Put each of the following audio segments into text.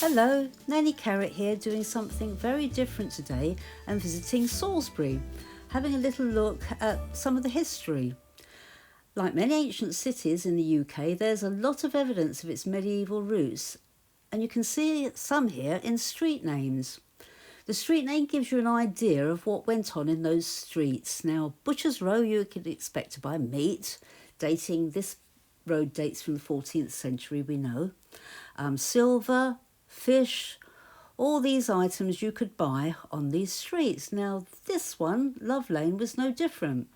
Hello, Nanny Carrot here, doing something very different today and visiting Salisbury, having a little look at some of the history. Like many ancient cities in the UK, there's a lot of evidence of its medieval roots, and you can see some here in street names. The street name gives you an idea of what went on in those streets. Now, Butcher's Row, you could expect to buy meat, this road dates from the 14th century, we know. Silver, fish, all these items you could buy on these streets. Now, this one, Love Lane, was no different.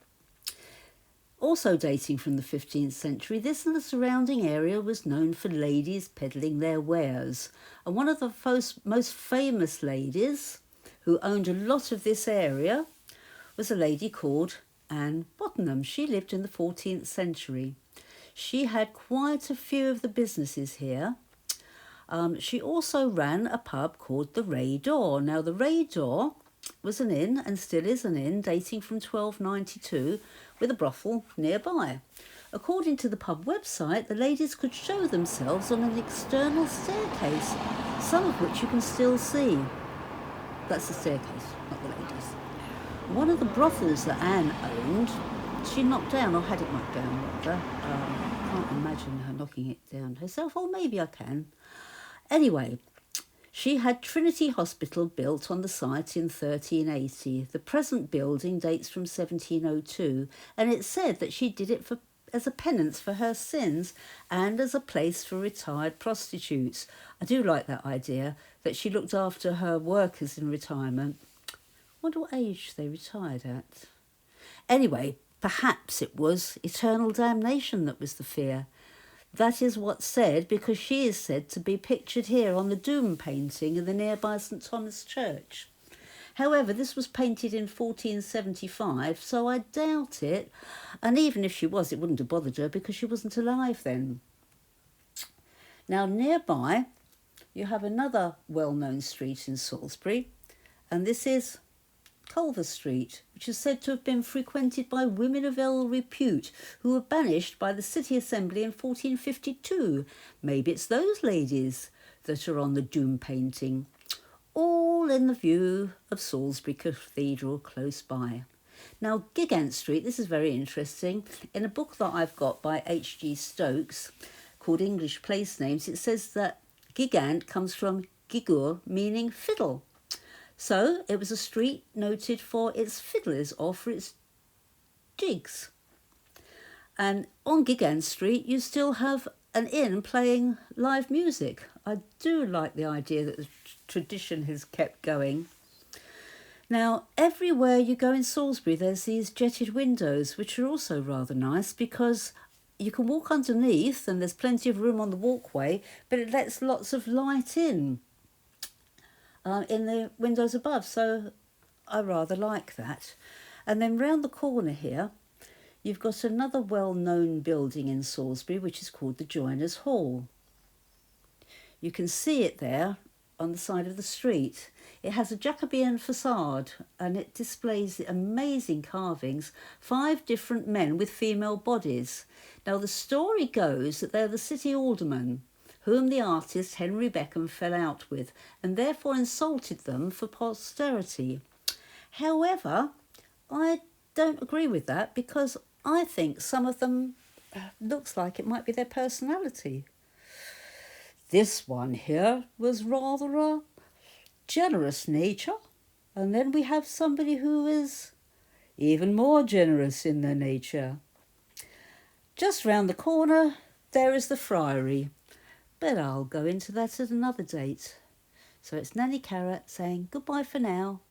Also dating from the 15th century, this and the surrounding area was known for ladies peddling their wares. And one of the most famous ladies who owned a lot of this area was a lady called Anne Bottenham. She lived in the 14th century. She had quite a few of the businesses here. She also ran a pub called the Ray Door. Now, the Ray Door was an inn, and still is an inn, dating from 1292, with a brothel nearby. According to the pub website, the ladies could show themselves on an external staircase, some of which you can still see. That's the staircase, not the ladies. One of the brothels that Anne owned, she knocked down, or had it knocked down, rather. I can't imagine her knocking it down herself, or maybe I can. Anyway, she had Trinity Hospital built on the site in 1380. The present building dates from 1702, and it's said that she did it as a penance for her sins and as a place for retired prostitutes. I do like that idea, that she looked after her workers in retirement. I wonder what age they retired at. Anyway, perhaps it was eternal damnation that was the fear. That is what's said, because she is said to be pictured here on the Doom painting in the nearby St Thomas Church. However, this was painted in 1475, so I doubt it. And even if she was, it wouldn't have bothered her because she wasn't alive then. Now, nearby, you have another well-known street in Salisbury, and this is Culver Street, which is said to have been frequented by women of ill repute who were banished by the City Assembly in 1452. Maybe it's those ladies that are on the Doom painting, all in the view of Salisbury Cathedral close by. Now, Gigant Street, this is very interesting. In a book that I've got by H.G. Stokes called English Place Names, it says that Gigant comes from gigur, meaning fiddle. So it was a street noted for its fiddlers or for its jigs. And on Gigant Street, you still have an inn playing live music. I do like the idea that the tradition has kept going. Now, everywhere you go in Salisbury, there's these jetted windows, which are also rather nice because you can walk underneath and there's plenty of room on the walkway, but it lets lots of light in the windows above, so I rather like that. And then round the corner here, you've got another well-known building in Salisbury, which is called the Joiners' Hall. You can see it there on the side of the street. It has a Jacobean facade, and it displays the amazing carvings, 5 different men with female bodies. Now, the story goes that they're the city aldermen, whom the artist Henry Beckham fell out with, and therefore insulted them for posterity. However, I don't agree with that, because I think some of them looks like it might be their personality. This one here was rather a generous nature, and then we have somebody who is even more generous in their nature. Just round the corner, there is the Friary. But I'll go into that at another date. So it's Nanny Carrot saying goodbye for now.